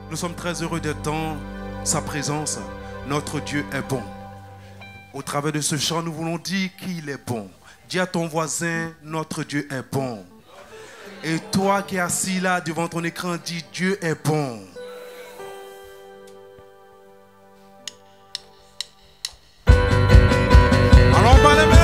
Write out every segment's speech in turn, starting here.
Nous sommes très heureux d'être dans sa présence. Notre Dieu est bon. Au travers de ce chant, nous voulons dire qu'il est bon. Dis à ton voisin, notre Dieu est bon. Et toi qui es assis là devant ton écran, dis Dieu est bon. Allons bas les mains.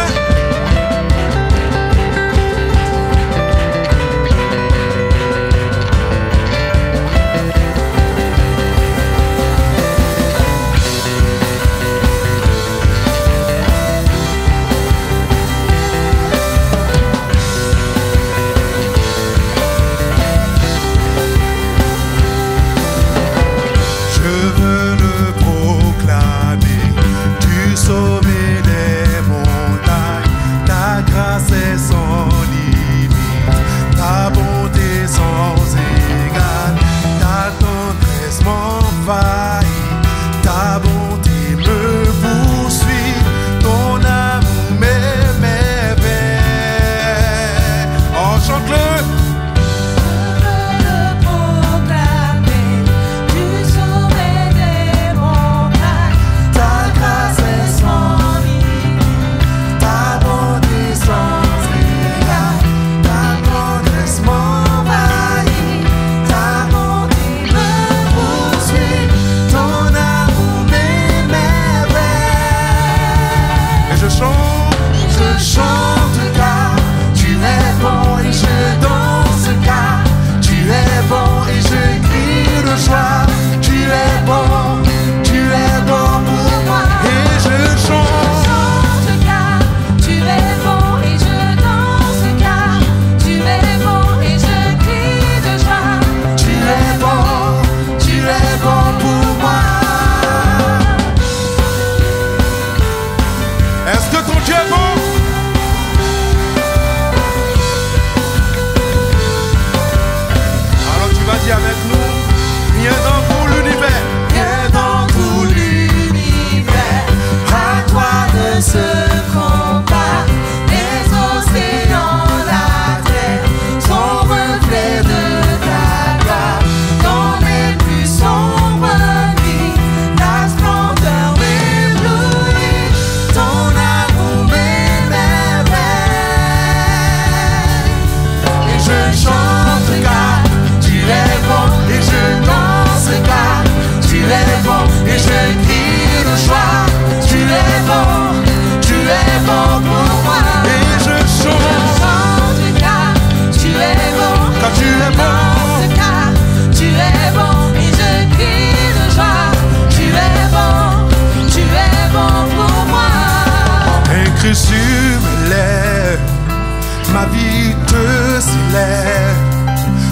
Ma vie te célèbre.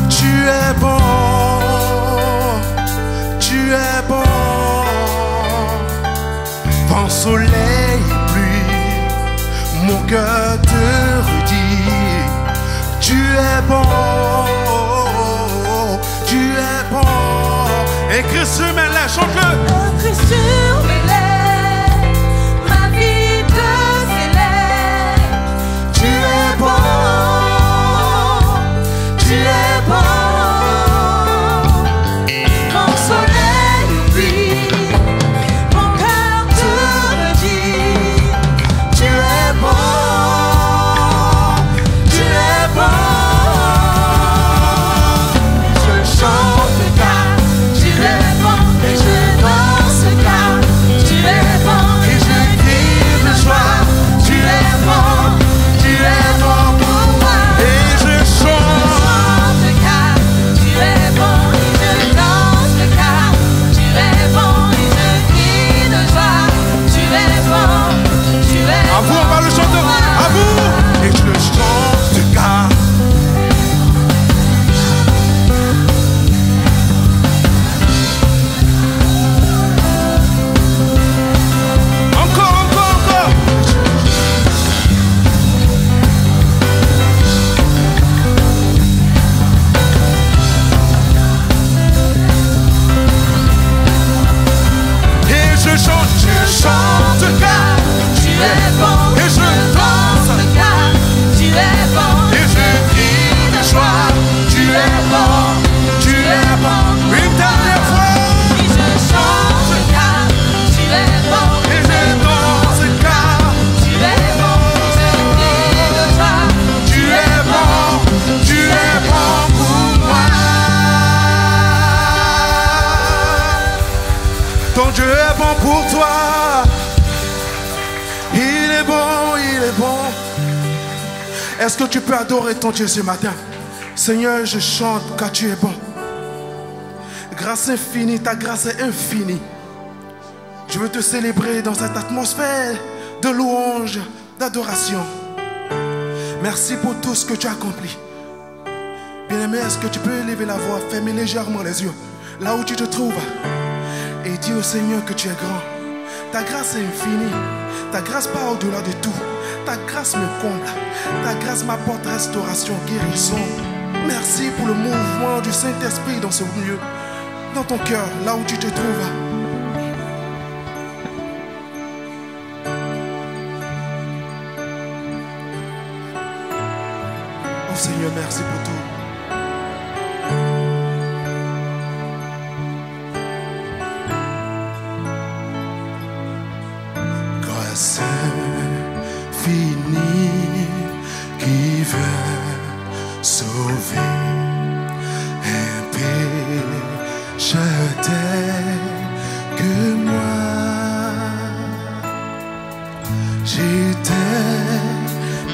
Tu es bon, tu es bon. Vent, soleil et pluie, mon cœur te redit. Tu es bon, tu es bon. Écris sur mes lèvres, chante-le. Écris sur mes lèvres, ma vie te célèbre. Tu es bon, tu es bon. Quand soleil brille, mon cœur te redit. Tu es bon, tu es bon. Je chante car tu es bon et je danse. bon pour toi. Il est bon, il est bon. Est-ce que tu peux adorer ton Dieu ce matin? Seigneur, je chante car tu es bon. Grâce infinie, ta grâce est infinie. Je veux te célébrer dans cette atmosphère de louange, d'adoration. Merci pour tout ce que tu as accompli. Bien-aimé, est-ce que tu peux élever la voix, fermer légèrement les yeux, là où tu te trouves, et dire au Seigneur que tu es grand. Ta grâce est infinie. Ta grâce part au-delà de tout. Ta grâce me comble. Ta grâce m'apporte restauration, guérison. Merci pour le mouvement du Saint-Esprit dans ce lieu, dans ton cœur, là où tu te trouves. Oh Seigneur, merci pour tout. Grâce infinie qui veut sauver un pécheur tel que moi. J'étais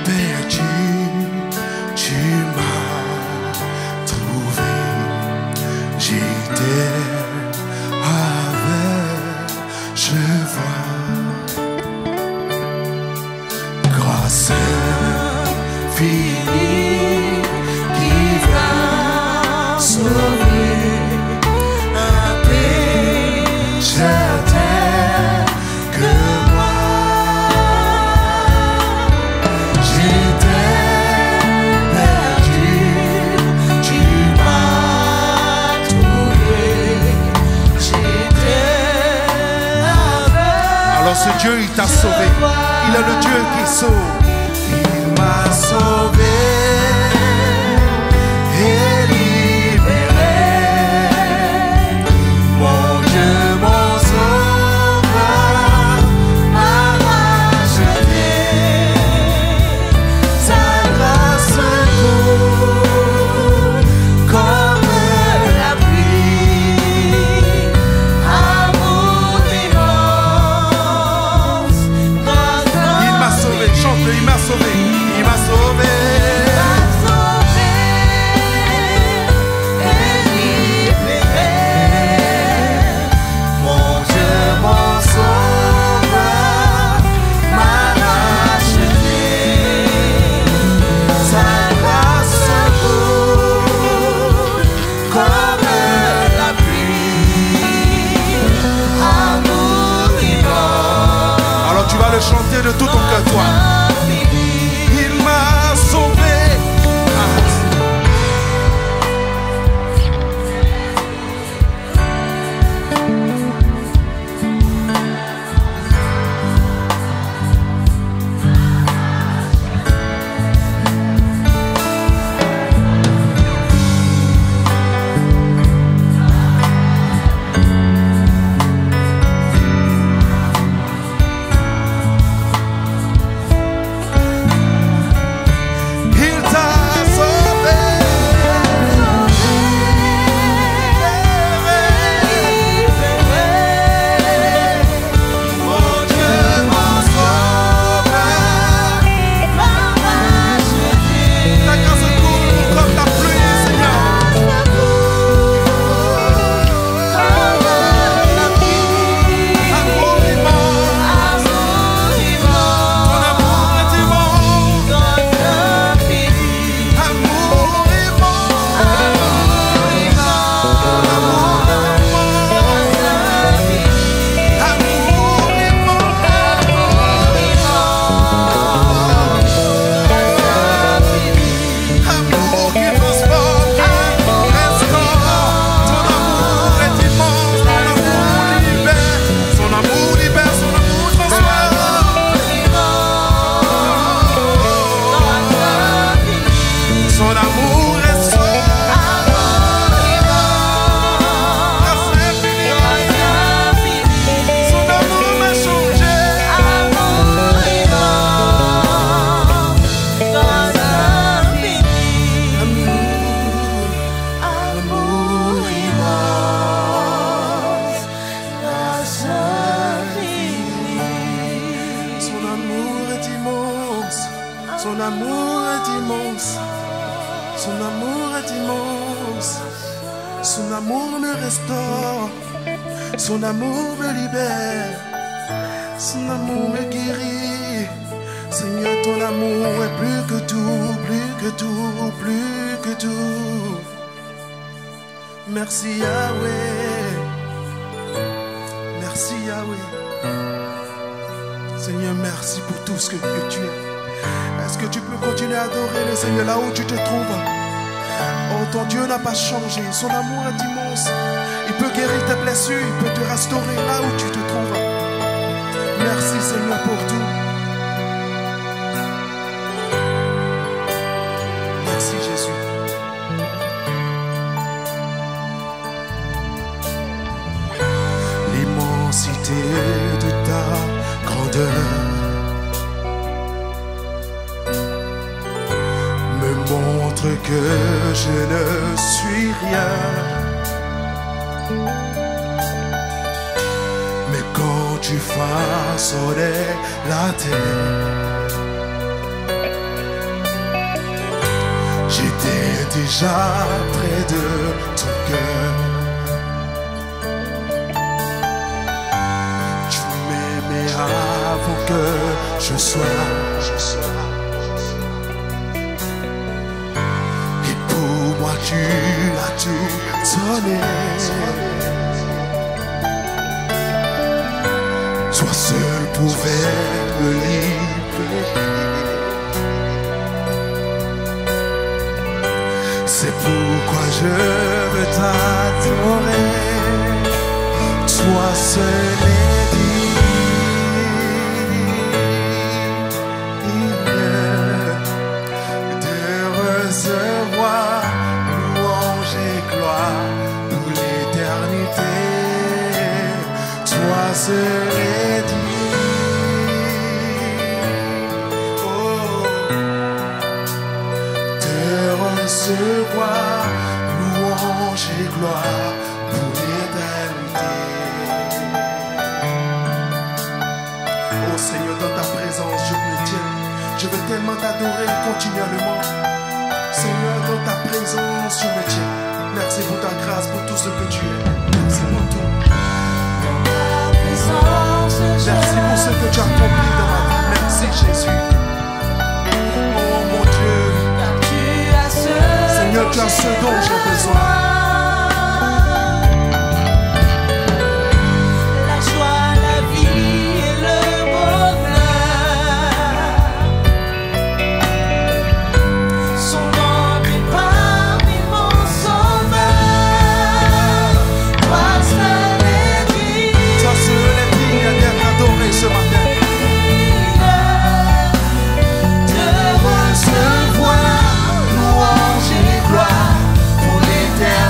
perdu, tu m'as trouvé. J'étais aveugle, je vois. Grâce infinie qui va sauver un pécheur tel que moi. J'étais perdu, tu m'as trouvé. J'étais aveugle. Alors ce Dieu, il t'a sauvé. Il est le Dieu qui sauve. Il m'a sauvé et libéré. Mon Dieu, mon sauveur, m'a racheté. Sa grâce coule comme la pluie. Amour immense. Il m'a sauvé, chante-le, il m'a sauvé, il m'a sauvé. est immense. Son amour me restaure. Son amour me libère. Son amour me guérit. Seigneur, ton amour est plus que tout, plus que tout, plus que tout. Merci Yahweh. Merci Yahweh. Seigneur, merci pour tout ce que tu es. Est-ce que tu peux continuer à adorer le Seigneur là où tu te trouves? Oh, ton Dieu n'a pas changé. Son amour est immense. Il peut guérir tes blessures. Il peut te restaurer là où tu te trouves. Merci Seigneur pour tout. Merci Jésus. L'immensité de ta grandeur me montre que je ne suis rien. Mais quand tu façonnais la terre, j'étais déjà près de ton cœur. Tu m'aimais avant que je sois. Et pour moi tu as tout donné. Toi seul pouvais me libérer. C'est pourquoi je veux t'adorer. Toi seul est digne de recevoir louange et gloire pour l'éternité. Toi seul est digne. Recevoir louange et gloire pour l'éternité. Oh Seigneur, dans ta présence, je me tiens. Je veux tellement t'adorer continuellement. Seigneur, dans ta présence, je me tiens. Merci pour ta grâce, pour tout ce que tu es. Merci pour tout. Merci pour ce que tu as accompli dans ma vie. Merci Jésus. Oh mon Dieu. Seigneur, tu as ce dont j'ai besoin. La joie, la vie et le bonheur sont remplis parmi mon sauveur. Toi seul est digne. Toi seul est digne d'être adoré ce matin. De recevoir louange et gloire pour l'éternité.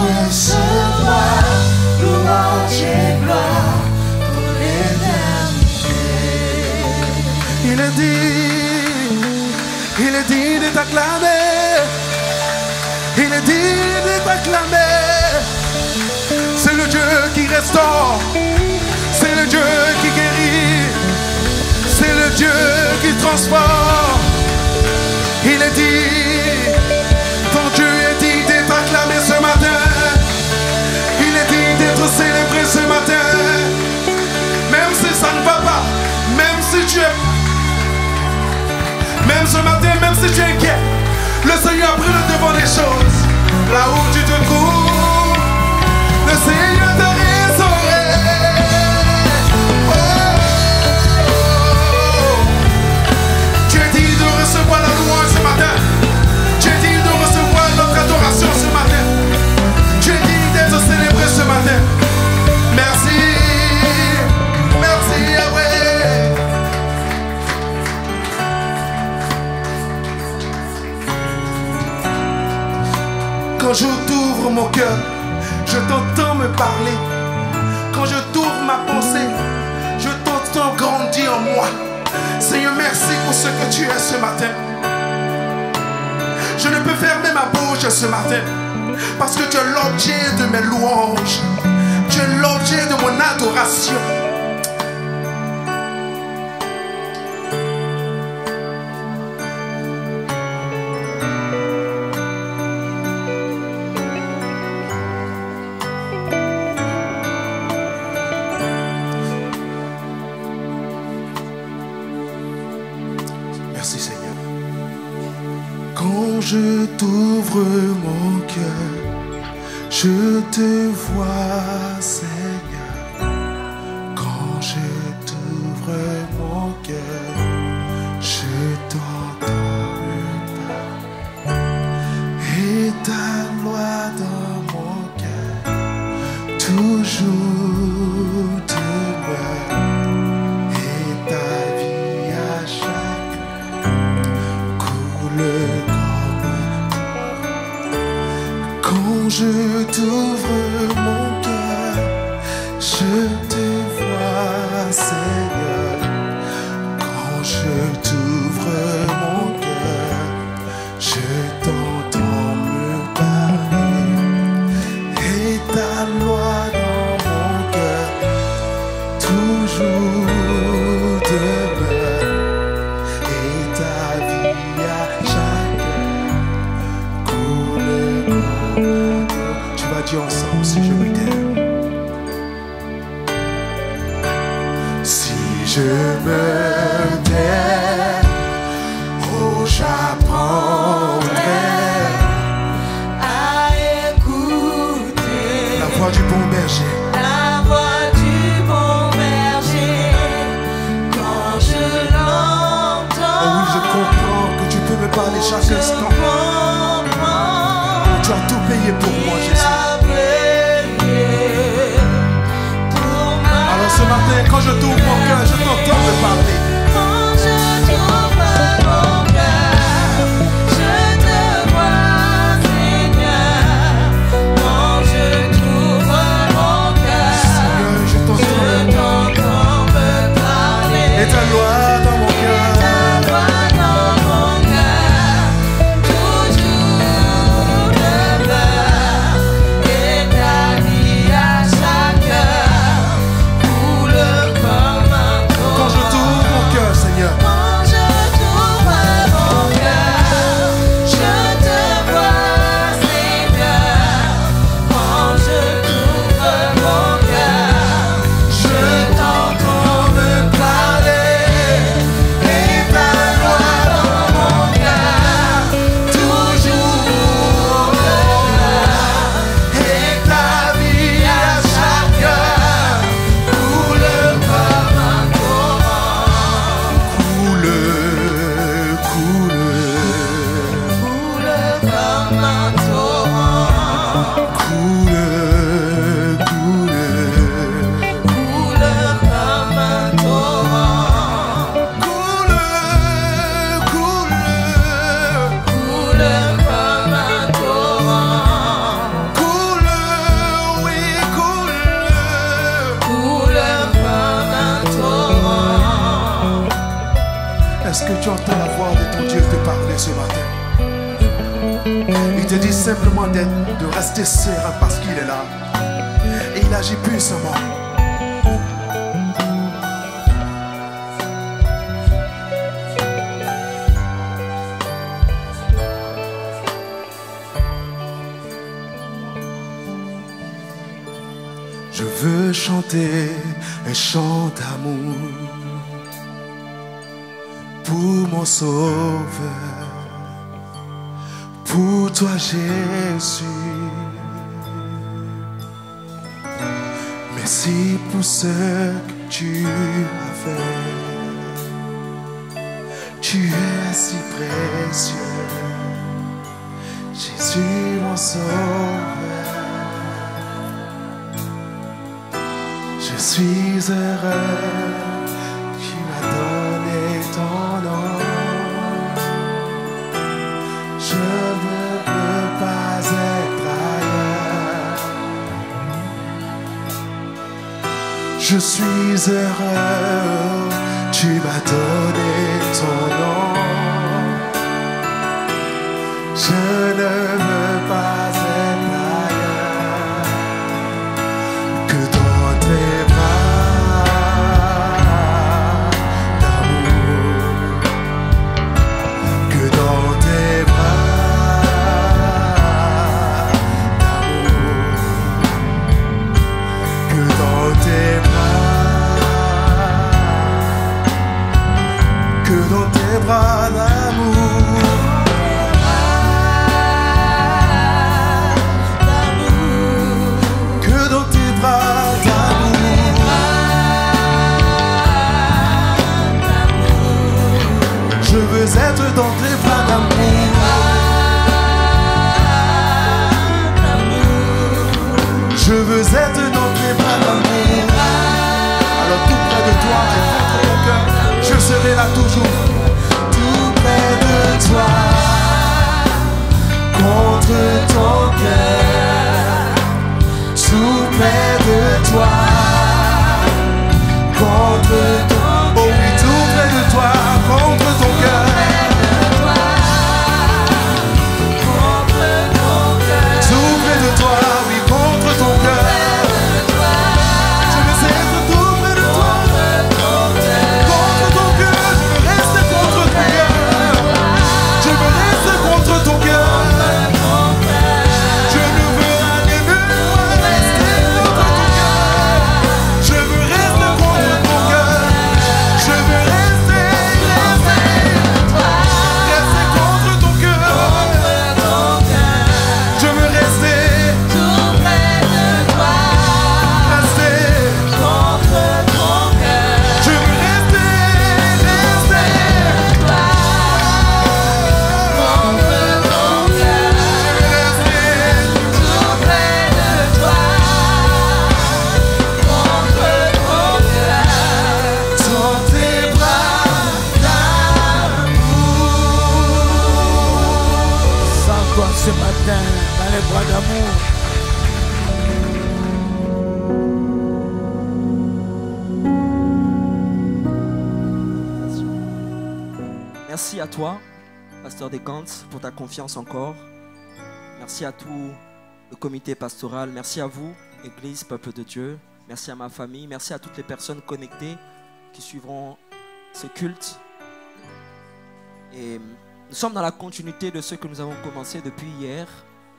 recevoir louange et gloire pour l'éternité. Il est dit de t'acclamer. Il est dit de t'acclamer. C'est le Dieu qui restaure. C'est le Dieu qui guérit. C'est le Dieu qui transforme. Il est dit, ton Dieu est dit d'être acclamé ce matin. Il est dit d'être célébré ce matin. Même si ça ne va pas, même si tu es... Même ce matin, même si tu es inquiet, le Seigneur a pris le devant des choses. Là où tu te trouves, le Seigneur t'a restauré. Tu es digne de recevoir la louange ce matin. Tu es digne de recevoir notre adoration ce matin. Tu es digne d'être célébré ce matin. Merci. Merci Yahweh. Quand je t'ouvre mon cœur, je t'entends me parler. Quand je t'ouvre ma pensée, je t'entends grandir en moi. Seigneur, merci pour ce que tu es ce matin. Je ne peux fermer ma bouche ce matin parce que tu es l'objet de mes louanges. Tu es l'objet de mon adoration. Merci Seigneur. Quand je t'ouvre mon cœur, je te vois Seigneur. Quand je t'ouvre mon cœur, je t'entends et ta loi dans mon cœur toujours demeure. Et ta vie à chaque coule comme quand je t'ouvre mon cœur, je te vois Seigneur. Quand je t'ouvre mon cœur, je t'entends me parler. Et ta loi dans mon cœur toujours demeure. Et ta vie à chaque coule comme. Tu vas dire ensemble si je me t'aime. Si je me tais, oh j'apprendrai À écouter la voix du bon berger. la voix du bon berger quand je l'entends. Oh oui, je comprends que tu peux me parler chaque Je instant. comprends Tu as tout payé pour moi, qu'il Jésus. a payé pour ma Alors ce matin, quand je t'ouvre mon cœur, je t'entends me parler. Quand je t'ouvre mon cœur, je te vois Seigneur. Quand je t'ouvre mon cœur, Seigneur, je t'entends. je t'entends me parler. Et ta loi dans mon cœur. Ta loi dans mon cœur, toujours demeure. Et ta vie à chaque heure coule comme un Quand je t'ouvre mon voix de ton Dieu te parler ce matin. Il te dit simplement de rester serein parce qu'il est là. Et il agit puissamment. Je veux chanter un chant d'amour pour mon Sauveur, pour toi Jésus. Merci pour ce que tu as fait. Tu es si précieux, Jésus mon Sauveur. Je suis heureux, tu m'as donné ton nom. Je ne veux pas être ailleurs. Je suis heureux, tu m'as donné ton nom. Je ne veux pas être ailleurs que dans tes bras d'amour, que dans tes bras d'amour, que dans tes bras, que dans tes bras d'amour. Je veux être dans tes bras d'amour. Je veux être dans tes bras d'amour. Alors tout près de toi et contre ton cœur, je serai là toujours. Tout près de toi, contre ton cœur. Tout près de toi, contre ton. Oh oui, tout près de toi, contre ton cœur. Tout près de toi, oui, contre ton cœur. Je veux être tout près de toi. Contre ton cœur, je veux rester contre ton cœur. Je veux rester contre ton cœur. Je ne veux aller nulle part, rester contre ton cœur. Je veux rester contre ton cœur. Je veux rester contre ton cœur. Je veux rester Tout près de toi, rester. contre ton cœur. Je veux rester Tout près de toi, contre ton cœur. dans tes bras d'amour. Sans toi ce matin, dans les bras d'amour. Merci à toi, pasteur Descantz, pour ta confiance encore. Merci à tout le comité pastoral. Merci à vous, Église, peuple de Dieu. Merci à ma famille. Merci à toutes les personnes connectées qui suivront ce culte. Et nous sommes dans la continuité de ce que nous avons commencé depuis hier,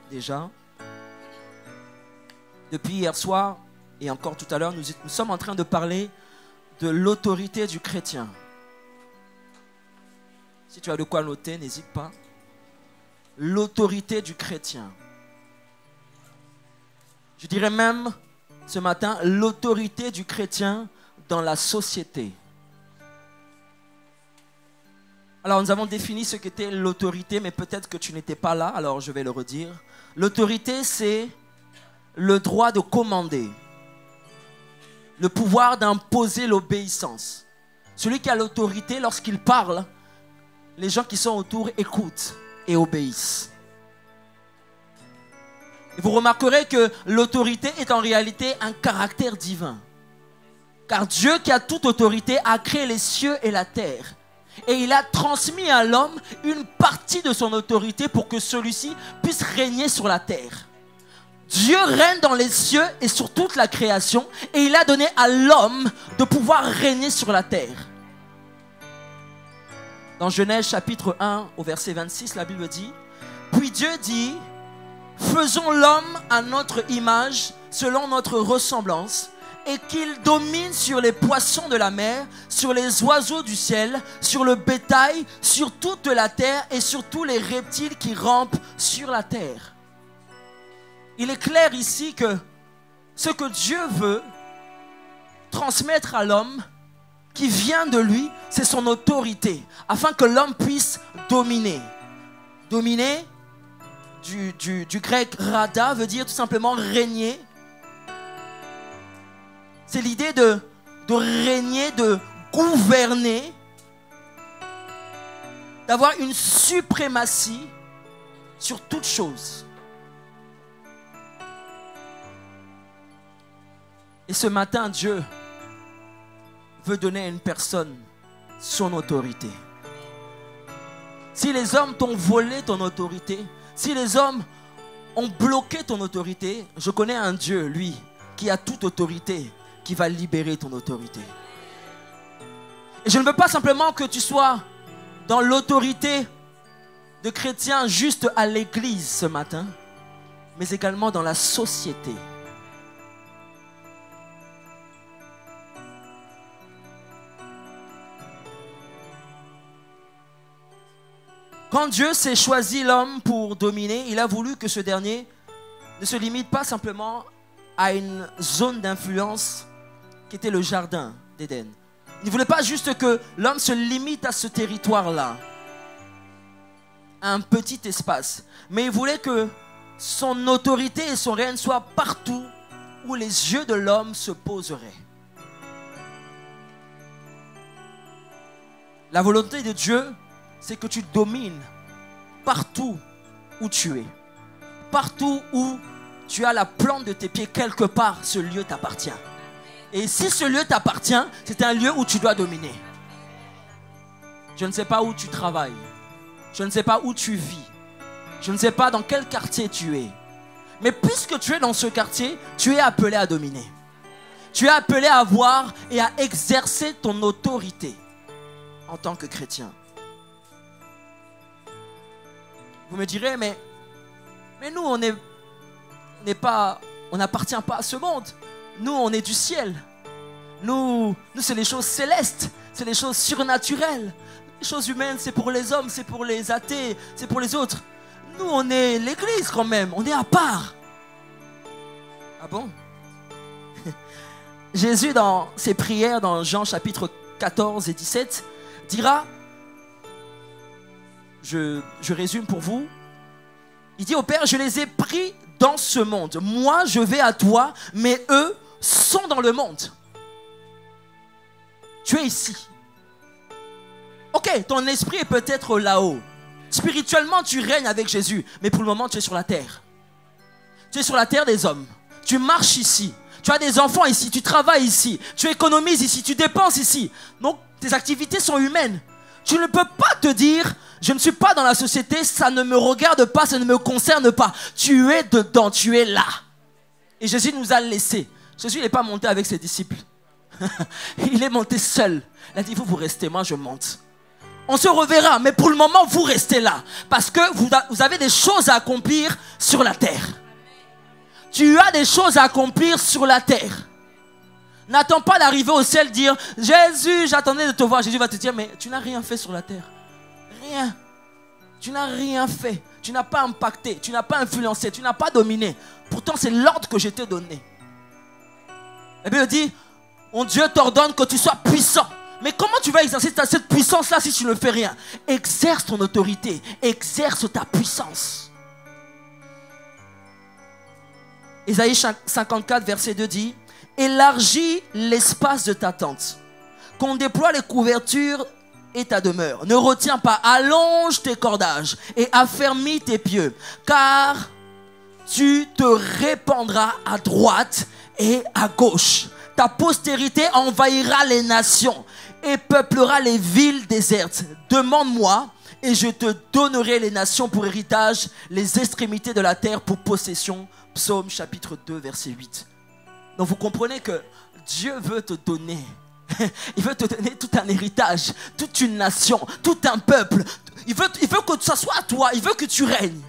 déjà. Depuis hier soir et encore tout à l'heure, nous sommes en train de parler de l'autorité du chrétien. Si tu as de quoi noter, n'hésite pas. L'autorité du chrétien. Je dirais même ce matin, l'autorité du chrétien dans la société. Alors nous avons défini ce qu'était l'autorité, mais peut-être que tu n'étais pas là, alors je vais le redire. L'autorité, c'est le droit de commander, le pouvoir d'imposer l'obéissance. Celui qui a l'autorité, lorsqu'il parle, les gens qui sont autour écoutent et obéissent. Et vous remarquerez que l'autorité est en réalité un caractère divin. Car Dieu qui a toute autorité a créé les cieux et la terre. Et il a transmis à l'homme une partie de son autorité pour que celui-ci puisse régner sur la terre. Dieu règne dans les cieux et sur toute la création, et il a donné à l'homme de pouvoir régner sur la terre. Dans Genèse chapitre 1 au verset 26, la Bible dit: puis Dieu dit, faisons l'homme à notre image, selon notre ressemblance, et qu'il domine sur les poissons de la mer, sur les oiseaux du ciel, sur le bétail, sur toute la terre et sur tous les reptiles qui rampent sur la terre. Il est clair ici que ce que Dieu veut transmettre à l'homme, qui vient de lui, c'est son autorité, afin que l'homme puisse dominer. Dominer, du grec rada, veut dire tout simplement régner. C'est l'idée de régner, de gouverner, d'avoir une suprématie sur toute chose. Et ce matin, Dieu veut donner à une personne son autorité. Si les hommes t'ont volé ton autorité, si les hommes ont bloqué ton autorité, je connais un Dieu, lui, qui a toute autorité, qui va libérer ton autorité. Et je ne veux pas simplement que tu sois dans l'autorité de chrétiens juste à l'église ce matin, mais également dans la société. Quand Dieu s'est choisi l'homme pour dominer, il a voulu que ce dernier ne se limite pas simplement à une zone d'influence qui était le jardin d'Éden. Il ne voulait pas juste que l'homme se limite à ce territoire-là, à un petit espace, mais il voulait que son autorité et son règne soient partout où les yeux de l'homme se poseraient. La volonté de Dieu, c'est que tu domines partout où tu es. Partout où tu as la plante de tes pieds, quelque part, ce lieu t'appartient. Et si ce lieu t'appartient, c'est un lieu où tu dois dominer. Je ne sais pas où tu travailles. Je ne sais pas où tu vis. Je ne sais pas dans quel quartier tu es. Mais puisque tu es dans ce quartier, tu es appelé à dominer. Tu es appelé à avoir et à exercer ton autorité en tant que chrétien. Vous me direz, mais nous, on n'appartient pas à ce monde. Nous, on est du ciel. Nous, c'est les choses célestes. C'est les choses surnaturelles. Les choses humaines, c'est pour les hommes, c'est pour les athées, c'est pour les autres. Nous, on est l'église quand même. On est à part. Ah bon? Jésus, dans ses prières, dans Jean chapitre 14 et 17, dira, je résume pour vous, il dit au Père, je les ai pris dans ce monde. Moi, je vais à toi, mais eux sont dans le monde. Tu es ici. Ok, ton esprit est peut-être là-haut. Spirituellement, tu règnes avec Jésus, mais pour le moment, tu es sur la terre. Tu es sur la terre des hommes. Tu marches ici. Tu as des enfants ici. Tu travailles ici. Tu économises ici. Tu dépenses ici. Donc, tes activités sont humaines. Tu ne peux pas te dire, je ne suis pas dans la société, ça ne me regarde pas, ça ne me concerne pas. Tu es dedans, tu es là. Et Jésus nous a laissés. Jésus n'est pas monté avec ses disciples. Il est monté seul. Il a dit, vous restez, moi je monte. On se reverra, mais pour le moment, vous restez là. Parce que vous avez des choses à accomplir sur la terre. Tu as des choses à accomplir sur la terre. N'attends pas d'arriver au ciel, dire Jésus, j'attendais de te voir. Jésus va te dire, mais tu n'as rien fait sur la terre. Rien. Tu n'as rien fait. Tu n'as pas impacté. Tu n'as pas influencé. Tu n'as pas dominé. Pourtant, c'est l'ordre que je t'ai donné. La Bible dit, mon Dieu t'ordonne que tu sois puissant. Mais comment tu vas exercer cette puissance-là si tu ne fais rien? Exerce ton autorité. Exerce ta puissance. Ésaïe 54, verset 2 dit, élargis l'espace de ta tente, qu'on déploie les couvertures et ta demeure. Ne retiens pas, allonge tes cordages et affermis tes pieux, car tu te répandras à droite et à gauche. Ta postérité envahira les nations et peuplera les villes désertes. Demande-moi et je te donnerai les nations pour héritage, les extrémités de la terre pour possession. Psaume chapitre 2 verset 8. Donc vous comprenez que Dieu veut te donner. Il veut te donner tout un héritage, toute une nation, tout un peuple. Il veut que ça soit à toi, il veut que tu règnes.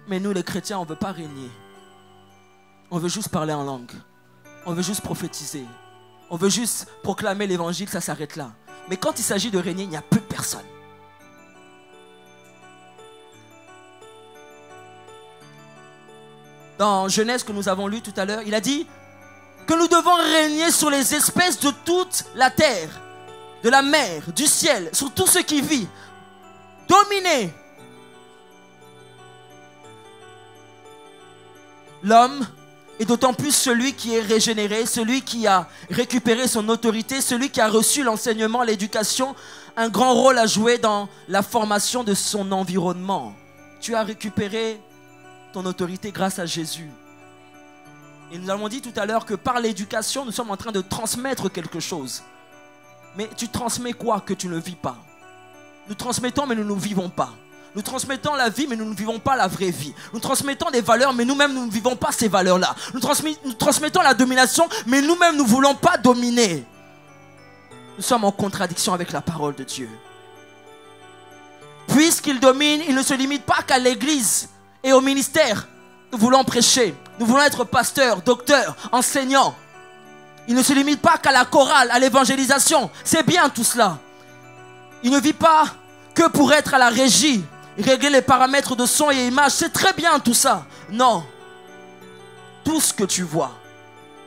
Mais nous les chrétiens, on ne veut pas régner. On veut juste parler en langue. On veut juste prophétiser. On veut juste proclamer l'évangile, ça s'arrête là. Mais quand il s'agit de régner, il n'y a plus personne. Dans Genèse que nous avons lu tout à l'heure, il a dit que nous devons régner sur les espèces de toute la terre, de la mer, du ciel, sur tout ce qui vit. Dominer. L'homme, et d'autant plus celui qui est régénéré, celui qui a récupéré son autorité, celui qui a reçu l'enseignement, l'éducation, un grand rôle à jouer dans la formation de son environnement. Tu as récupéré ton autorité grâce à Jésus. Et nous avons dit tout à l'heure que par l'éducation, nous sommes en train de transmettre quelque chose. Mais tu transmets quoi que tu ne vis pas? Nous transmettons, mais nous ne vivons pas. Nous transmettons la vie, mais nous ne vivons pas la vraie vie. Nous transmettons des valeurs, mais nous-mêmes, nous ne vivons pas ces valeurs-là. Nous transmettons la domination, mais nous-mêmes, nous ne voulons pas dominer. Nous sommes en contradiction avec la parole de Dieu. Puisqu'il domine, il ne se limite pas qu'à l'église et au ministère. Nous voulons prêcher, nous voulons être pasteurs, docteurs, enseignants. Il ne se limite pas qu'à la chorale, à l'évangélisation. C'est bien tout cela. Il ne vit pas que pour être à la régie, régler les paramètres de son et image. C'est très bien tout ça. Non. Tout ce que tu vois,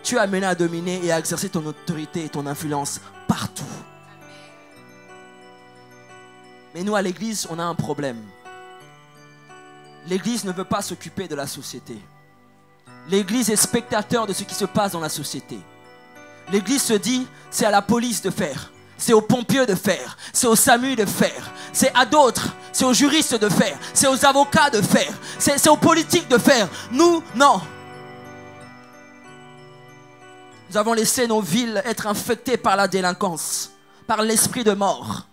tu es amené à dominer et à exercer ton autorité et ton influence partout. Mais nous, à l'église, on a un problème. L'église ne veut pas s'occuper de la société. L'église est spectateur de ce qui se passe dans la société. L'église se dit, c'est à la police de faire. C'est aux pompiers de faire. C'est au SAMU de faire. C'est à d'autres. C'est aux juristes de faire. C'est aux avocats de faire. C'est aux politiques de faire. Nous, non. Nous avons laissé nos villes être infectées par la délinquance, par l'esprit de mort.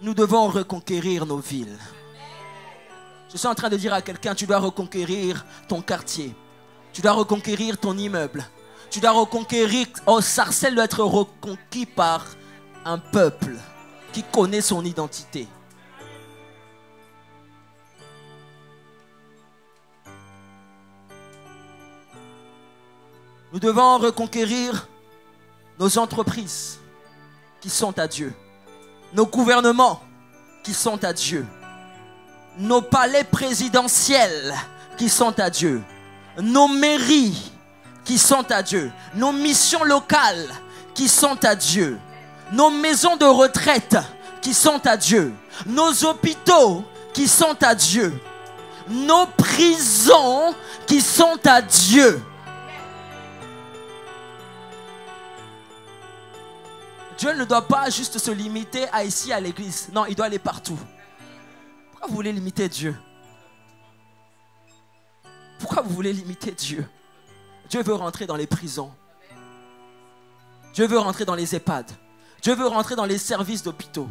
Nous devons reconquérir nos villes. Je suis en train de dire à quelqu'un, tu dois reconquérir ton quartier. Tu dois reconquérir ton immeuble. Tu dois reconquérir... Oh, Sarcelles doit être reconquis par un peuple qui connaît son identité. Nous devons reconquérir nos entreprises qui sont à Dieu. Nos gouvernements qui sont à Dieu. Nos palais présidentiels qui sont à Dieu. Nos mairies qui sont à Dieu. Nos missions locales qui sont à Dieu. Nos maisons de retraite qui sont à Dieu. Nos hôpitaux qui sont à Dieu. Nos prisons qui sont à Dieu. Dieu ne doit pas juste se limiter à ici à l'église. Non, il doit aller partout. Pourquoi vous voulez limiter Dieu? Pourquoi vous voulez limiter Dieu? Dieu veut rentrer dans les prisons. Dieu veut rentrer dans les EHPAD. Dieu veut rentrer dans les services d'hôpitaux.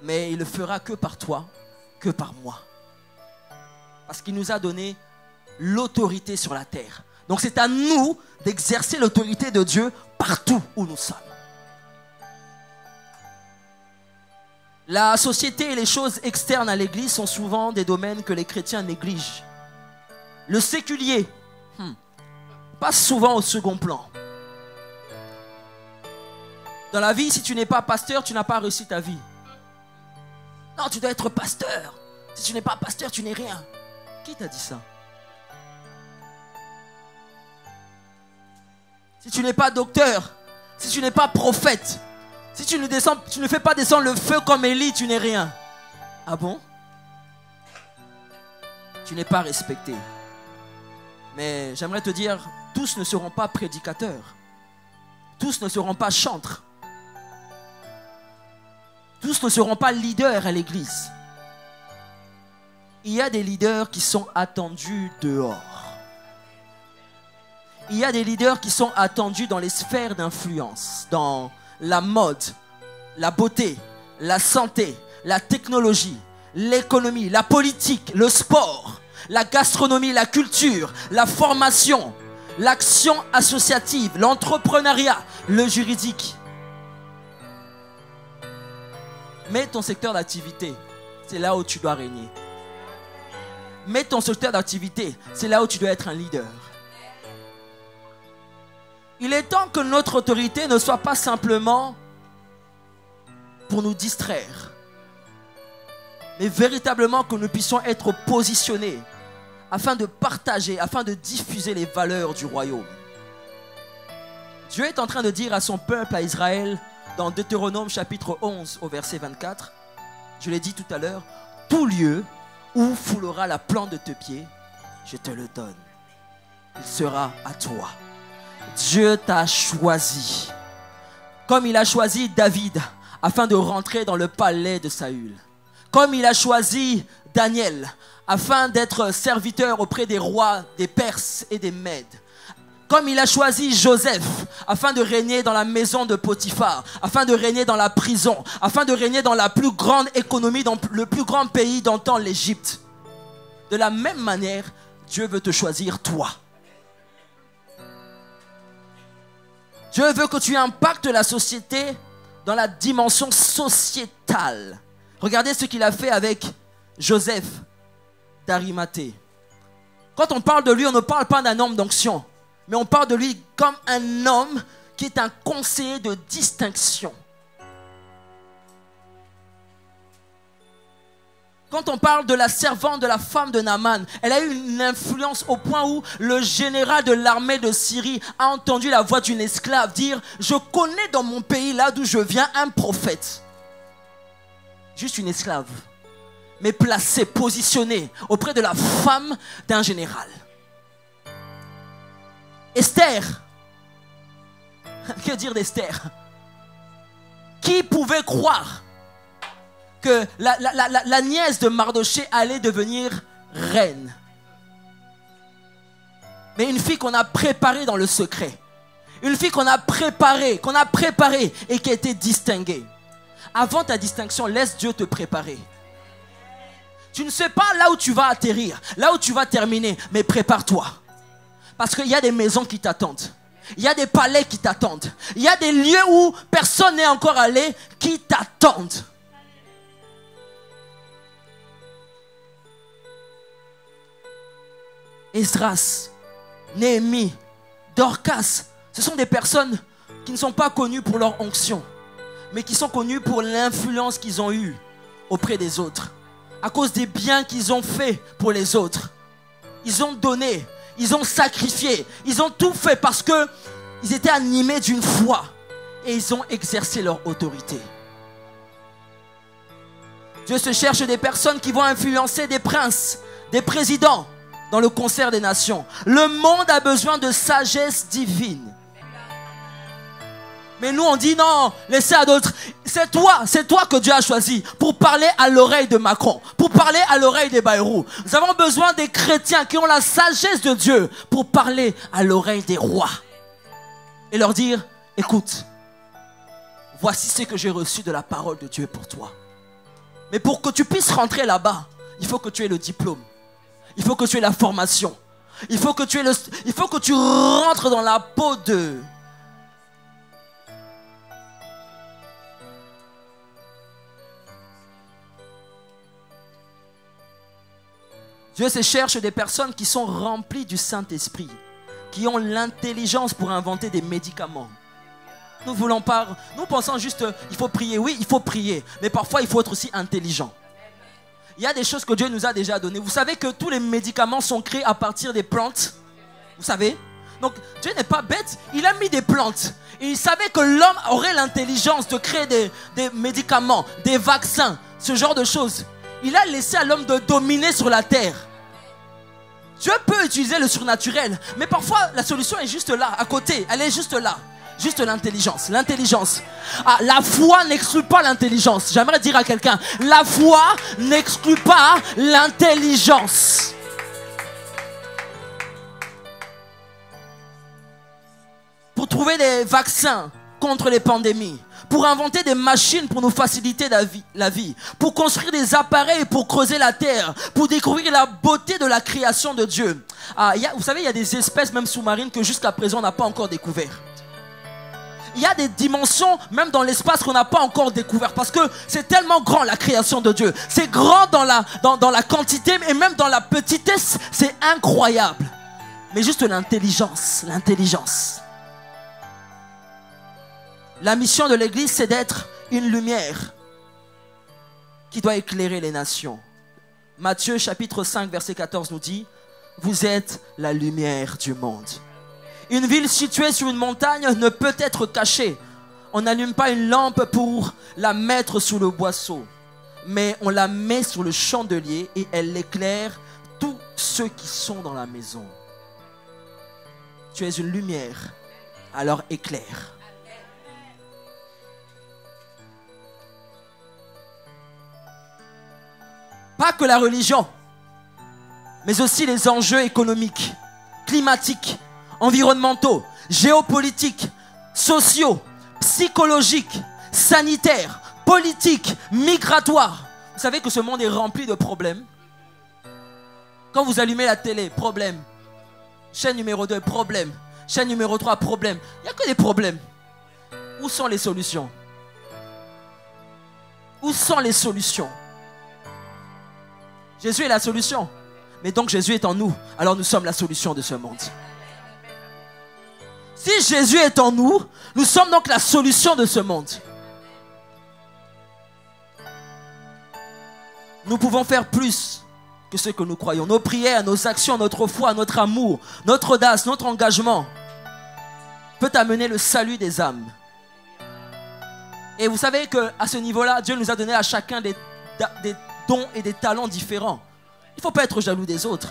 Mais il ne le fera que par toi, que par moi. Parce qu'il nous a donné l'autorité sur la terre. Donc c'est à nous d'exercer l'autorité de Dieu partout où nous sommes. La société et les choses externes à l'église sont souvent des domaines que les chrétiens négligent. Le séculier passe souvent au second plan. Dans la vie, si tu n'es pas pasteur, tu n'as pas réussi ta vie. Non, tu dois être pasteur. Si tu n'es pas pasteur, tu n'es rien. Qui t'a dit ça? Si tu n'es pas docteur, si tu n'es pas prophète, si tu ne fais pas descendre le feu comme Élie, tu n'es rien. Ah bon? Tu n'es pas respecté. Mais j'aimerais te dire, tous ne seront pas prédicateurs. Tous ne seront pas chantres. Tous ne seront pas leaders à l'église. Il y a des leaders qui sont attendus dehors. Il y a des leaders qui sont attendus dans les sphères d'influence, dans la mode, la beauté, la santé, la technologie, l'économie, la politique, le sport, la gastronomie, la culture, la formation, l'action associative, l'entrepreneuriat, le juridique. Mets ton secteur d'activité, c'est là où tu dois régner. Mets ton secteur d'activité, c'est là où tu dois être un leader. Il est temps que notre autorité ne soit pas simplement pour nous distraire, mais véritablement que nous puissions être positionnés afin de partager, afin de diffuser les valeurs du royaume. Dieu est en train de dire à son peuple, à Israël, dans Deutéronome chapitre 11 au verset 24, je l'ai dit tout à l'heure, tout lieu où foulera la plante de tes pieds, je te le donne. Il sera à toi. Dieu t'a choisi, comme il a choisi David afin de rentrer dans le palais de Saül. Comme il a choisi Daniel afin d'être serviteur auprès des rois des Perses et des Mèdes. Comme il a choisi Joseph afin de régner dans la maison de Potiphar, afin de régner dans la prison, afin de régner dans la plus grande économie, dans le plus grand pays d'antan, l'Égypte. De la même manière, Dieu veut te choisir toi. Dieu veut que tu impactes la société dans la dimension sociétale. Regardez ce qu'il a fait avec Joseph d'Arimathée. Quand on parle de lui, on ne parle pas d'un homme d'onction, mais on parle de lui comme un homme qui est un conseiller de distinction. Quand on parle de la servante de la femme de Naaman, elle a eu une influence au point où le général de l'armée de Syrie a entendu la voix d'une esclave dire « Je connais dans mon pays, là d'où je viens, un prophète. » Juste une esclave, mais placée, positionnée auprès de la femme d'un général. Esther, que dire d'Esther? Qui pouvait croire que la nièce de Mardoché allait devenir reine? Mais une fille qu'on a préparée dans le secret. Une fille qu'on a préparée et qui a été distinguée. Avant ta distinction, laisse Dieu te préparer. Tu ne sais pas là où tu vas atterrir, là où tu vas terminer, mais prépare-toi. Parce qu'il y a des maisons qui t'attendent. Il y a des palais qui t'attendent. Il y a des lieux où personne n'est encore allé qui t'attendent. Esdras, Néhémie, Dorcas, ce sont des personnes qui ne sont pas connues pour leur onction, mais qui sont connues pour l'influence qu'ils ont eue auprès des autres, à cause des biens qu'ils ont faits pour les autres. Ils ont donné, ils ont sacrifié, ils ont tout fait parce qu'ils étaient animés d'une foi et ils ont exercé leur autorité. Dieu se cherche des personnes qui vont influencer des princes, des présidents, dans le concert des nations. Le monde a besoin de sagesse divine. Mais nous on dit non, laissez à d'autres. C'est toi que Dieu a choisi pour parler à l'oreille de Macron, pour parler à l'oreille des Bayrou. Nous avons besoin des chrétiens qui ont la sagesse de Dieu pour parler à l'oreille des rois. Et leur dire, écoute, voici ce que j'ai reçu de la parole de Dieu pour toi. Mais pour que tu puisses rentrer là-bas, il faut que tu aies le diplôme. Il faut que tu aies la formation. Il faut que tu rentres dans la peau de... Dieu se cherche des personnes qui sont remplies du Saint-Esprit, qui ont l'intelligence pour inventer des médicaments. Nous pensons juste, il faut prier. Oui, il faut prier. Mais parfois, il faut être aussi intelligent. Il y a des choses que Dieu nous a déjà données. Vous savez que tous les médicaments sont créés à partir des plantes. Vous savez? Donc Dieu n'est pas bête. Il a mis des plantes. Et il savait que l'homme aurait l'intelligence de créer des médicaments, des vaccins, ce genre de choses. Il a laissé à l'homme de dominer sur la terre. Dieu peut utiliser le surnaturel. Mais parfois la solution est juste là, à côté. Elle est juste là. Juste l'intelligence. L'intelligence. Ah, la foi n'exclut pas l'intelligence. J'aimerais dire à quelqu'un, la foi n'exclut pas l'intelligence. trouver des vaccins contre les pandémies, pour inventer des machines pour nous faciliter la vie, pour construire des appareils pour creuser la terre, pour découvrir la beauté de la création de Dieu. Vous savez, il y a des espèces même sous-marines que jusqu'à présent on n'a pas encore découvert. Il y a des dimensions même dans l'espace qu'on n'a pas encore découvert parce que c'est tellement grand la création de Dieu. C'est grand dans la quantité et même dans la petitesse, c'est incroyable. Mais juste l'intelligence. La mission de l'Église, c'est d'être une lumière qui doit éclairer les nations. Matthieu chapitre 5 verset 14 nous dit: vous êtes la lumière du monde. Une ville située sur une montagne ne peut être cachée. On n'allume pas une lampe pour la mettre sous le boisseau, mais on la met sur le chandelier et elle éclaire tous ceux qui sont dans la maison. Tu es une lumière, alors éclaire. Pas que la religion, mais aussi les enjeux économiques, climatiques, environnementaux, géopolitiques, sociaux, psychologiques, sanitaires, politiques, migratoires. Vous savez que ce monde est rempli de problèmes. Quand vous allumez la télé, problème. Chaîne numéro 2, problème. Chaîne numéro 3, problème. Il n'y a que des problèmes. Où sont les solutions? Où sont les solutions? Jésus est la solution. Mais donc Jésus est en nous. Alors nous sommes la solution de ce monde. Si Jésus est en nous, nous sommes donc la solution de ce monde. Nous pouvons faire plus que ce que nous croyons. Nos prières, nos actions, notre foi, notre amour, notre audace, notre engagement peut amener le salut des âmes. Et vous savez qu'à ce niveau-là, Dieu nous a donné à chacun des dons et des talents différents. Il ne faut pas être jaloux des autres.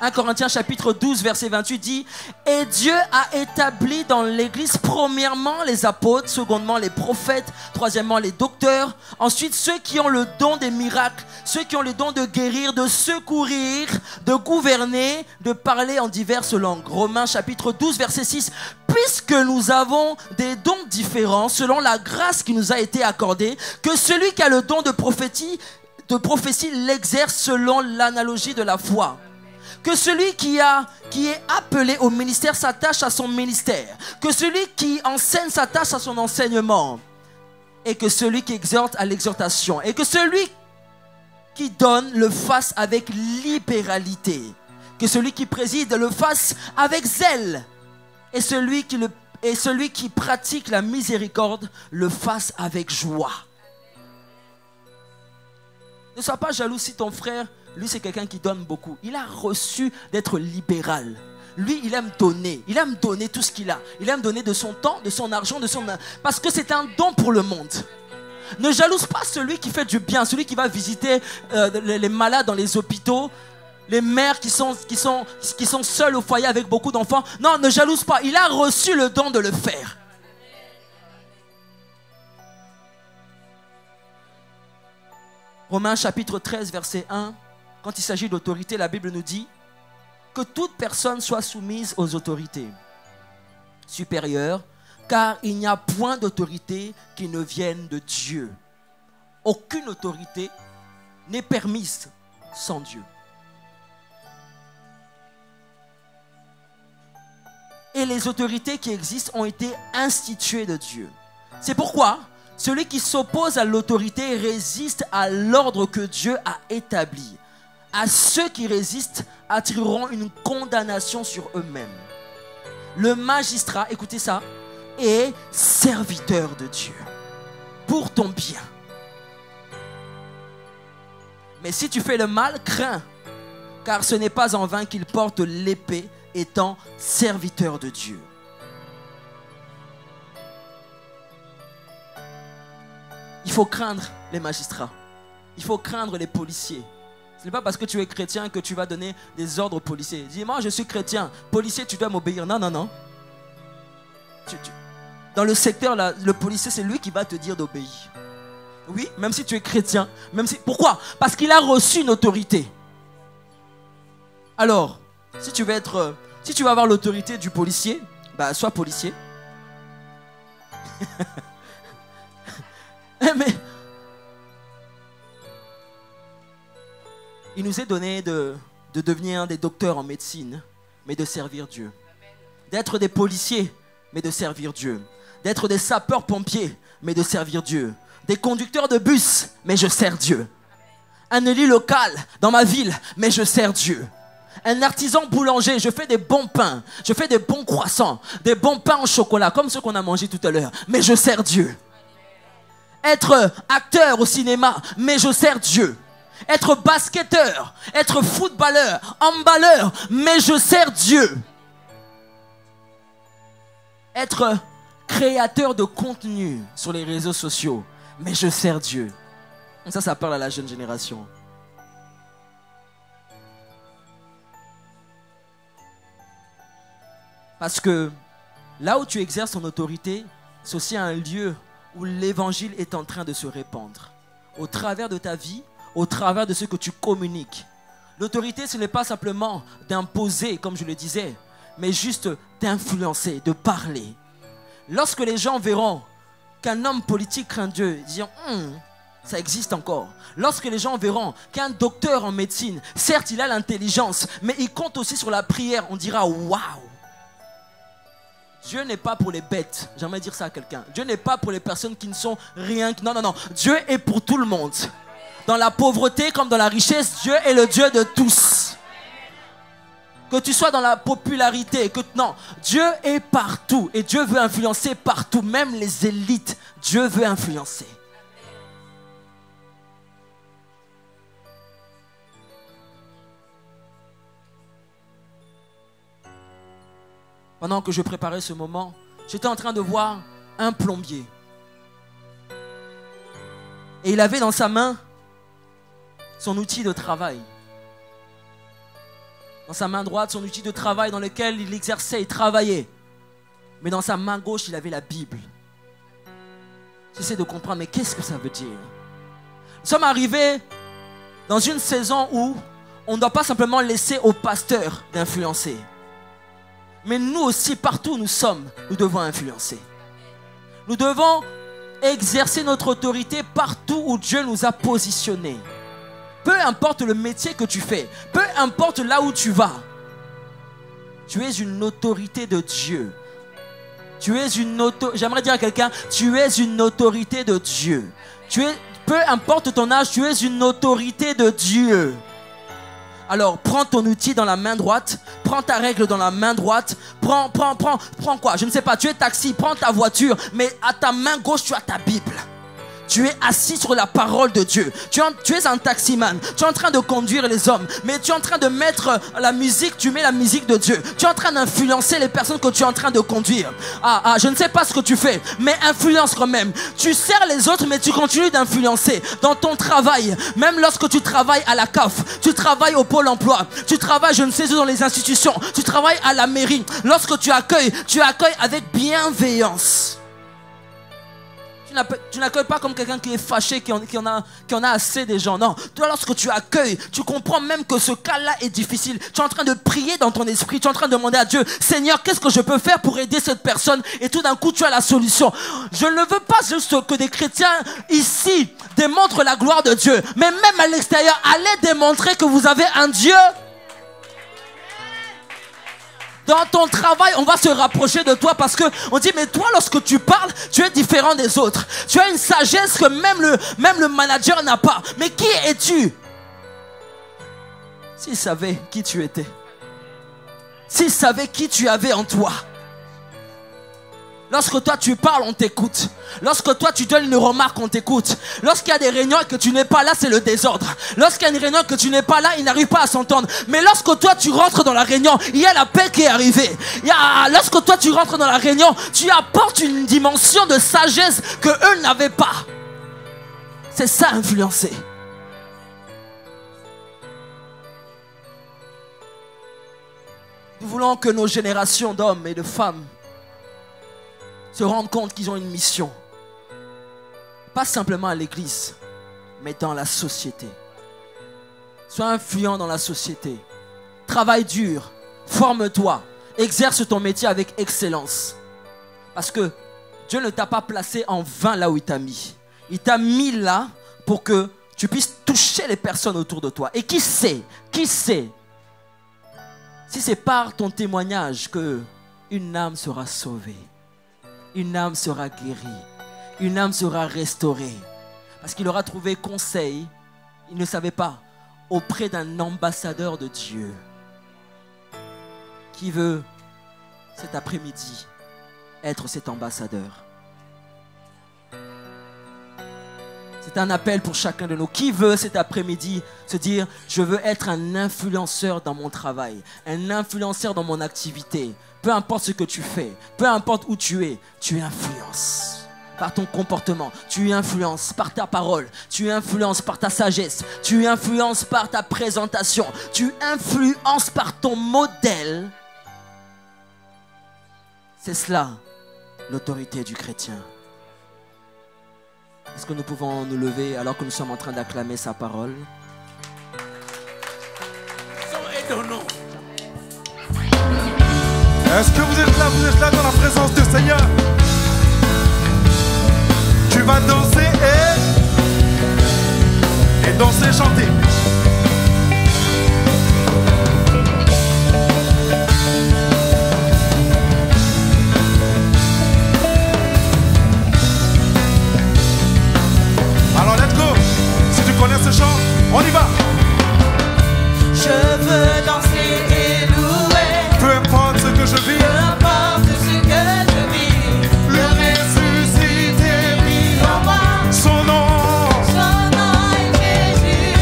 1 Corinthiens chapitre 12 verset 28 dit: et Dieu a établi dans l'église premièrement les apôtres, secondement les prophètes, troisièmement les docteurs, ensuite ceux qui ont le don des miracles, ceux qui ont le don de guérir, de secourir, de gouverner, de parler en diverses langues. Romains chapitre 12 verset 6: puisque nous avons des dons différents selon la grâce qui nous a été accordée, que celui qui a le don de prophétie l'exerce selon l'analogie de la foi. Que celui qui est appelé au ministère s'attache à son ministère. Que celui qui enseigne s'attache à son enseignement. Et que celui qui exhorte à l'exhortation. Et que celui qui donne le fasse avec libéralité. Que celui qui préside le fasse avec zèle. Et celui qui pratique la miséricorde le fasse avec joie. Ne sois pas jaloux si ton frère, lui c'est quelqu'un qui donne beaucoup. Il a reçu d'être libéral. Lui, il aime donner. Il aime donner tout ce qu'il a. Il aime donner de son temps, de son argent, parce que c'est un don pour le monde. Ne jalouse pas celui qui fait du bien, celui qui va visiter les malades dans les hôpitaux, les mères qui sont seules au foyer avec beaucoup d'enfants. Non, ne jalouse pas. Il a reçu le don de le faire. Romains chapitre 13 verset 1, quand il s'agit d'autorité, la Bible nous dit que toute personne soit soumise aux autorités supérieures, car il n'y a point d'autorité qui ne vienne de Dieu. Aucune autorité n'est permise sans Dieu. Et les autorités qui existent ont été instituées de Dieu. C'est pourquoi celui qui s'oppose à l'autorité résiste à l'ordre que Dieu a établi. À ceux qui résistent attireront une condamnation sur eux-mêmes. Le magistrat, écoutez ça, est serviteur de Dieu pour ton bien. Mais si tu fais le mal, crains, car ce n'est pas en vain qu'il porte l'épée, étant serviteur de Dieu. Il faut craindre les magistrats. Il faut craindre les policiers. Ce n'est pas parce que tu es chrétien que tu vas donner des ordres aux policiers. Dis, moi je suis chrétien. Policier, tu dois m'obéir. Non, non, non. Dans le secteur, là, le policier, c'est lui qui va te dire d'obéir. Oui, même si tu es chrétien. Pourquoi? Parce qu'il a reçu une autorité. Alors, si tu veux avoir l'autorité du policier, bah, sois policier. Mais il nous est donné de devenir des docteurs en médecine, mais de servir Dieu. D'être des policiers, mais de servir Dieu. D'être des sapeurs-pompiers, mais de servir Dieu. Des conducteurs de bus, mais je sers Dieu. Un élu local dans ma ville, mais je sers Dieu. Un artisan boulanger, je fais des bons pains, je fais des bons croissants, des bons pains au chocolat, comme ceux qu'on a mangés tout à l'heure, mais je sers Dieu. Être acteur au cinéma, mais je sers Dieu. Être basketteur, être footballeur, emballeur, mais je sers Dieu. Être créateur de contenu sur les réseaux sociaux, mais je sers Dieu. Ça parle à la jeune génération. Parce que là où tu exerces ton autorité, c'est aussi un lieu où l'évangile est en train de se répandre. Au travers de ta vie, au travers de ce que tu communiques. L'autorité, ce n'est pas simplement d'imposer, comme je le disais, mais juste d'influencer, de parler. Lorsque les gens verront qu'un homme politique craint Dieu, ils diront ça existe encore. Lorsque les gens verront qu'un docteur en médecine, certes il a l'intelligence, mais il compte aussi sur la prière, on dira waouh. Dieu n'est pas pour les bêtes. J'aimerais dire ça à quelqu'un. Dieu n'est pas pour les personnes qui ne sont rien. Non, non, non. Dieu est pour tout le monde. Dans la pauvreté comme dans la richesse, Dieu est le Dieu de tous. Que tu sois dans la popularité, non, Dieu est partout et Dieu veut influencer partout, même les élites, Dieu veut influencer. Pendant que je préparais ce moment, j'étais en train de voir un plombier. Et il avait dans sa main son outil de travail. Dans sa main droite, son outil de travail dans lequel il exerçait et travaillait. Mais dans sa main gauche, il avait la Bible. J'essaie de comprendre, mais qu'est-ce que ça veut dire? Nous sommes arrivés dans une saison où on ne doit pas simplement laisser au pasteur d'influencer. Mais nous aussi, partout où nous sommes, nous devons influencer. Nous devons exercer notre autorité partout où Dieu nous a positionnés. Peu importe le métier que tu fais, peu importe là où tu vas, tu es une autorité de Dieu. J'aimerais dire à quelqu'un, tu es une autorité de Dieu. Peu importe ton âge, tu es une autorité de Dieu. Alors, prends ton outil dans la main droite, prends ta règle dans la main droite, prends quoi? Je ne sais pas, tu es taxi, prends ta voiture, mais à ta main gauche, tu as ta Bible. Tu es assis sur la parole de Dieu. Tu es un taximan. Tu es en train de conduire les hommes. Mais tu es en train de mettre la musique. Tu mets la musique de Dieu. Tu es en train d'influencer les personnes que tu es en train de conduire. Je ne sais pas ce que tu fais, mais influence quand même. Tu sers les autres, mais tu continues d'influencer. Dans ton travail, même lorsque tu travailles à la CAF, tu travailles au Pôle emploi, tu travailles, je ne sais où, dans les institutions, tu travailles à la mairie. Lorsque tu accueilles avec bienveillance. Tu n'accueilles pas comme quelqu'un qui est fâché, qui en a assez des gens. Non, toi, lorsque tu accueilles, tu comprends même que ce cas-là est difficile. Tu es en train de prier dans ton esprit, tu es en train de demander à Dieu, Seigneur, qu'est-ce que je peux faire pour aider cette personne? Et tout d'un coup, tu as la solution. Je ne veux pas juste que des chrétiens ici démontrent la gloire de Dieu, mais même à l'extérieur, allez démontrer que vous avez un Dieu. Dans ton travail, on va se rapprocher de toi parce qu'on dit, mais toi, lorsque tu parles, tu es différent des autres. Tu as une sagesse que même le manager n'a pas. Mais qui es-tu? S'il savait qui tu étais, s'il savait qui tu avais en toi. Lorsque toi tu parles, on t'écoute. Lorsque toi tu donnes une remarque, on t'écoute. Lorsqu'il y a des réunions et que tu n'es pas là, c'est le désordre. Lorsqu'il y a une réunion et que tu n'es pas là, ils n'arrivent pas à s'entendre. Mais lorsque toi tu rentres dans la réunion, il y a la paix qui est arrivée. Lorsque toi tu rentres dans la réunion, tu apportes une dimension de sagesse que eux n'avaient pas. C'est ça, influencer. Nous voulons que nos générations d'hommes et de femmes se rendent compte qu'ils ont une mission. Pas simplement à l'église, mais dans la société. Sois influent dans la société. Travaille dur, forme-toi, exerce ton métier avec excellence. Parce que Dieu ne t'a pas placé en vain là où il t'a mis. Il t'a mis là pour que tu puisses toucher les personnes autour de toi. Et qui sait si c'est par ton témoignage que une âme sera sauvée, une âme sera guérie, une âme sera restaurée. Parce qu'il aura trouvé conseil, il ne savait pas, auprès d'un ambassadeur de Dieu qui veut cet après-midi être cet ambassadeur. C'est un appel pour chacun de nous. Qui veut cet après-midi se dire, je veux être un influenceur dans mon travail, un influenceur dans mon activité. Peu importe ce que tu fais, peu importe où tu influences. Par ton comportement, tu influences par ta parole, tu influences par ta sagesse, tu influences par ta présentation, tu influences par ton modèle. C'est cela, l'autorité du chrétien. Est-ce que nous pouvons nous lever alors que nous sommes en train d'acclamer sa parole? Est-ce que vous êtes là dans la présence du Seigneur? Tu vas danser et danser, chanter. Alors let's go. Si tu connais ce chant, on y va. Je veux danser et louer. Peu importe ce que je vis, Peu importe ce que je vis. le ressuscité Vit en moi. son nom. Son nom est Jésus.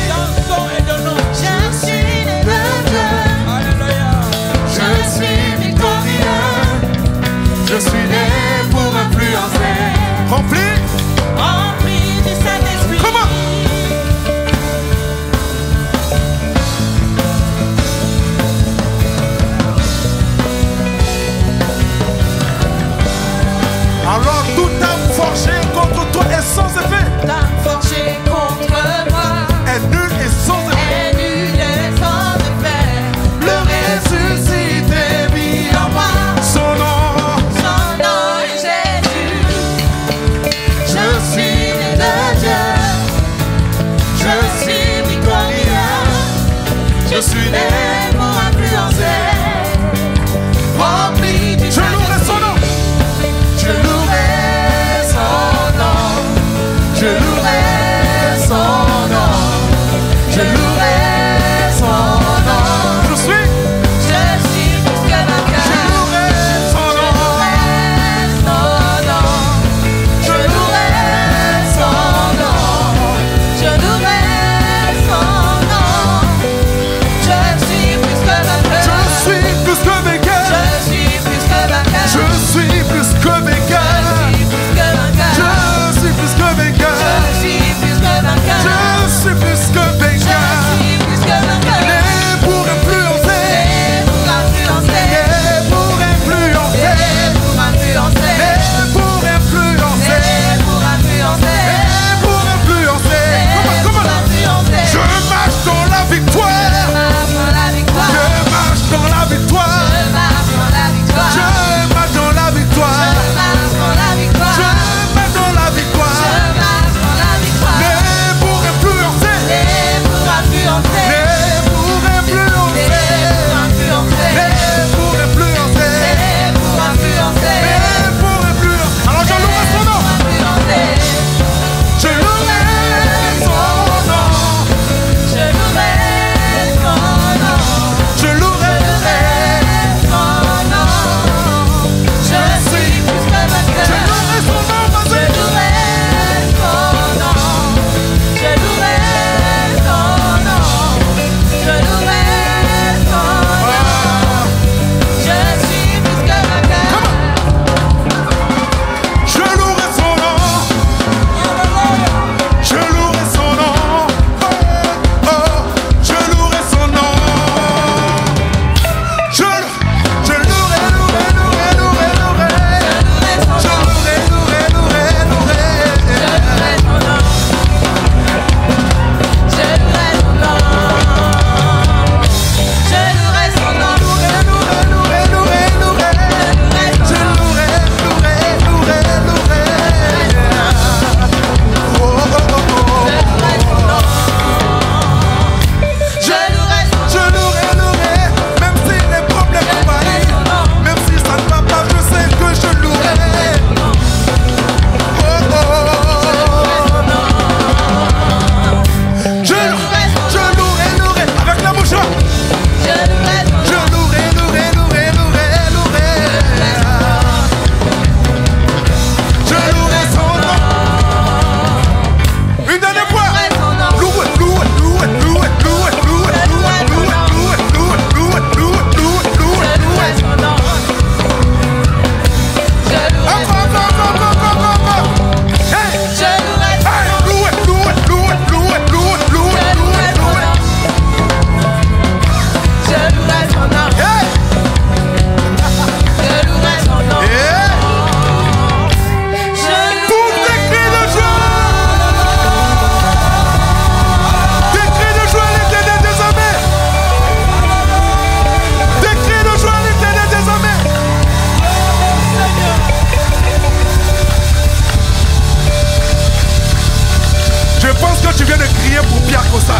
Je pense que tu viens de crier pour Pierre Cossa.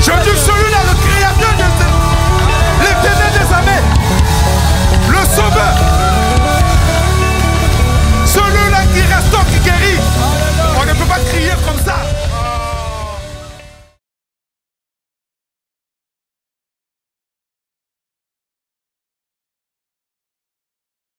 Je dis celui-là le